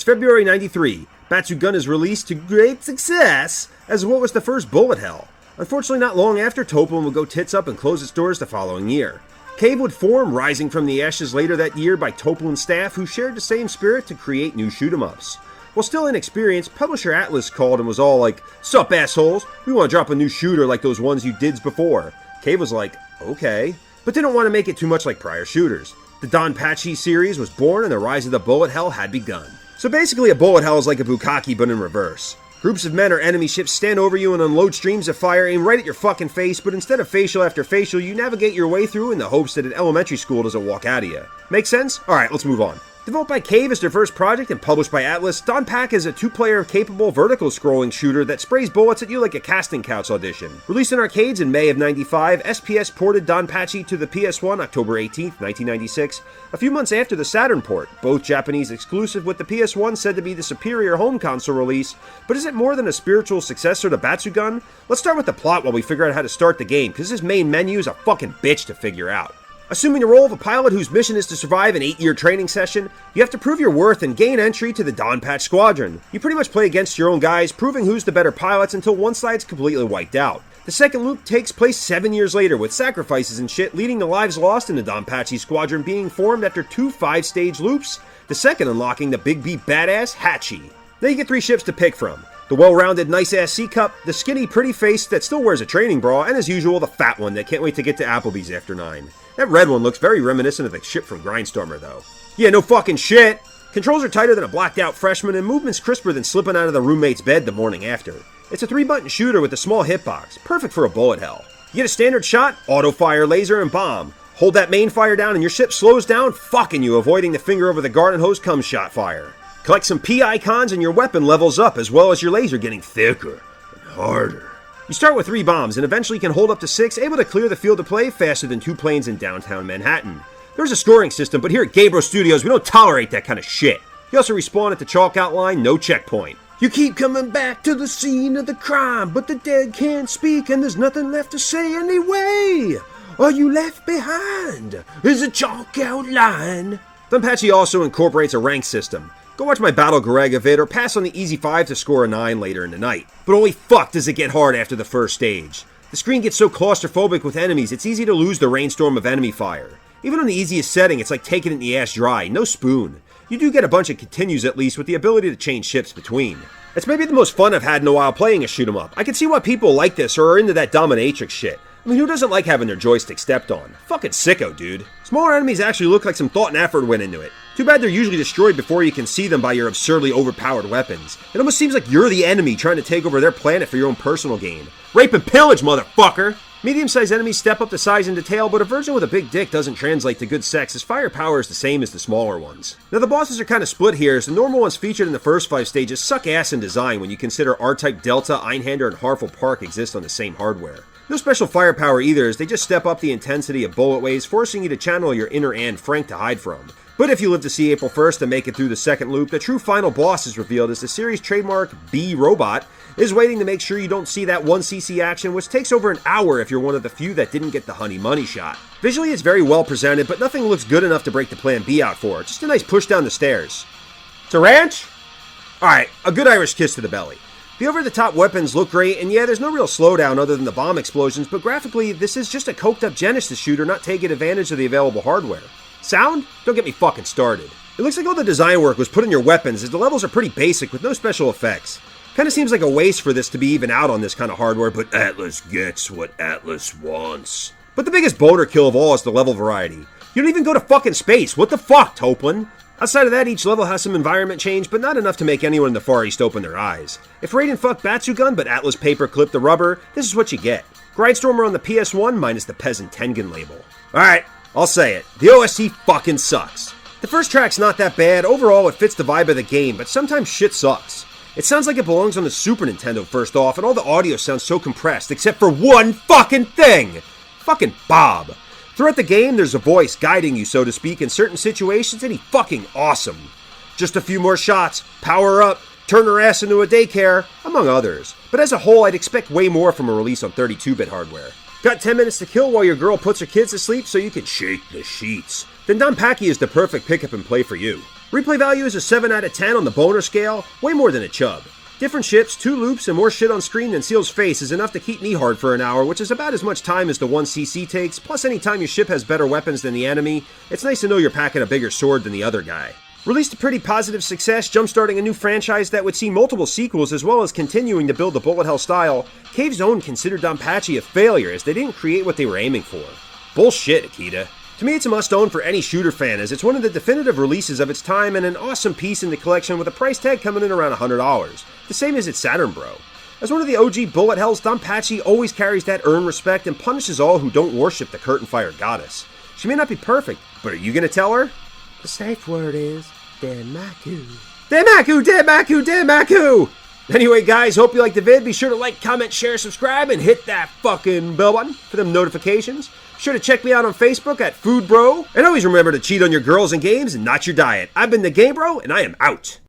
February 93, Batsugun is released to great success as what was the first bullet hell. Unfortunately, not long after, Toplin would go tits up and close its doors the following year. Cave would form, rising from the ashes later that year by Toplin's staff, who shared the same spirit to create new shoot-'em-ups. While still inexperienced, publisher Atlus called and was all like, "Sup, assholes? We want to drop a new shooter like those ones you dids before." Cave was like, "Okay," but didn't want to make it too much like prior shooters. The DonPachi series was born and the rise of the bullet hell had begun. So basically a bullet hell is like a bukkake but in reverse. Groups of men or enemy ships stand over you and unload streams of fire aimed right at your fucking face, but instead of facial after facial, you navigate your way through in the hopes that an elementary school doesn't walk out of you. Make sense? Alright, let's move on. Developed by Cave as their first project and published by Atlus, DonPachi is a two-player capable vertical scrolling shooter that sprays bullets at you like a casting couch audition. Released in arcades in May of 95, SPS ported DonPachi to the PS1 October 18, 1996, a few months after the Saturn port, both Japanese exclusive, with the PS1 said to be the superior home console release. But is it more than a spiritual successor to Batsugun? Let's start with the plot while we figure out how to start the game, because this main menu is a fucking bitch to figure out. Assuming the role of a pilot whose mission is to survive an 8-year training session, you have to prove your worth and gain entry to the DonPachi Squadron. You pretty much play against your own guys, proving who's the better pilots until one side's completely wiped out. The second loop takes place 7 years later, with sacrifices and shit leading to lives lost in the DonPachi Squadron being formed after 2 5-stage loops, the second unlocking the big beat badass Hachi. Now you get 3 ships to pick from. The well-rounded, nice-ass C-Cup, the skinny, pretty face that still wears a training bra, and as usual, the fat one that can't wait to get to Applebee's after 9. That red one looks very reminiscent of the ship from Grindstormer, though. Yeah, no fucking shit! Controls are tighter than a blacked-out freshman, and movements crisper than slipping out of the roommate's bed the morning after. It's a 3-button shooter with a small hitbox, perfect for a bullet hell. You get a standard shot, auto-fire, laser, and bomb. Hold that main fire down and your ship slows down, fucking you, avoiding the finger over the garden hose cum shot fire. Collect some P icons and your weapon levels up, as well as your laser getting thicker and harder. You start with 3 bombs and eventually can hold up to 6, able to clear the field of play faster than 2 planes in downtown Manhattan. There's a scoring system, but here at Gamebro Studios we don't tolerate that kind of shit. You also respawn at the chalk outline, no checkpoint. You keep coming back to the scene of the crime, but the dead can't speak and there's nothing left to say anyway. All you left behind is a chalk outline. DonPachi also incorporates a rank system. Go watch my Battle Garega vid or pass on the Easy 5 to score a 9 later in the night. But holy fuck does it get hard after the first stage. The screen gets so claustrophobic with enemies, it's easy to lose the rainstorm of enemy fire. Even on the easiest setting, it's like taking it in the ass dry, no spoon. You do get a bunch of continues at least, with the ability to change ships between. It's maybe the most fun I've had in a while playing a shoot 'em up. I can see why people like this or are into that dominatrix shit. I mean, who doesn't like having their joystick stepped on? Fucking sicko, dude. Smaller enemies actually look like some thought and effort went into it. Too bad they're usually destroyed before you can see them by your absurdly overpowered weapons. It almost seems like you're the enemy trying to take over their planet for your own personal gain. Rape and pillage, motherfucker! Medium-sized enemies step up the size and detail, but a virgin with a big dick doesn't translate to good sex, as firepower is the same as the smaller ones. Now the bosses are kind of split here, as the normal ones featured in the first 5 stages suck ass in design when you consider R-Type Delta, Einhander, and Harful Park exist on the same hardware. No special firepower either, as they just step up the intensity of bullet waves, forcing you to channel your inner Anne Frank to hide from. But if you live to see April 1st and make it through the second loop, the true final boss is revealed as the series trademark B-Robot is waiting to make sure you don't see that 1cc action, which takes over an hour if you're one of the few that didn't get the honey money shot. Visually it's very well presented, but nothing looks good enough to break the plan B out for. Just a nice push down the stairs. It's a ranch? Alright, a good Irish kiss to the belly. The over-the-top weapons look great, and yeah, there's no real slowdown other than the bomb explosions, but graphically, this is just a coked-up Genesis shooter not taking advantage of the available hardware. Sound? Don't get me fucking started. It looks like all the design work was put in your weapons, as the levels are pretty basic with no special effects. Kinda seems like a waste for this to be even out on this kind of hardware, but Atlus gets what Atlus wants. But the biggest boulder kill of all is the level variety. You don't even go to fucking space, what the fuck, Toplin? Outside of that, each level has some environment change, but not enough to make anyone in the Far East open their eyes. If Raiden fucked Batsugun, but Atlus paper-clipped the rubber, this is what you get. Grindstormer on the PS1 minus the Peasant Tengen label. Alright, I'll say it. The OST fucking sucks. The first track's not that bad, overall it fits the vibe of the game, but sometimes shit sucks. It sounds like it belongs on the Super Nintendo first off, and all the audio sounds so compressed, except for one fucking thing! Fucking Bob. Throughout the game, there's a voice guiding you, so to speak, in certain situations, and he's fucking awesome. Just a few more shots, power up, turn her ass into a daycare, among others. But as a whole, I'd expect way more from a release on 32-bit hardware. Got 10 minutes to kill while your girl puts her kids to sleep so you can shake the sheets? Then DonPachi is the perfect pick-up and play for you. Replay value is a 7 out of 10 on the boner scale, way more than a chub. Different ships, 2 loops, and more shit on screen than Seal's face is enough to keep me hard for an hour, which is about as much time as the 1cc takes, plus any time your ship has better weapons than the enemy, it's nice to know you're packing a bigger sword than the other guy. Released to pretty positive success, jumpstarting a new franchise that would see multiple sequels as well as continuing to build the bullet hell style, Cave's Own considered DonPachi a failure as they didn't create what they were aiming for. Bullshit, Akita. To me, it's a must-own for any shooter fan, as it's one of the definitive releases of its time and an awesome piece in the collection with a price tag coming in around $100, the same as its Saturn Bro. As one of the OG bullet hells, DonPachi always carries that earned respect and punishes all who don't worship the curtain fire goddess. She may not be perfect, but are you gonna tell her? The safe word is Danmaku. Danmaku, Danmaku, Danmaku! Anyway, guys, hope you liked the vid. Be sure to like, comment, share, subscribe, and hit that fucking bell button for them notifications. Be sure to check me out on Facebook at Food Bro. And always remember to cheat on your girls and games and not your diet. I've been the Gamebro, and I am out.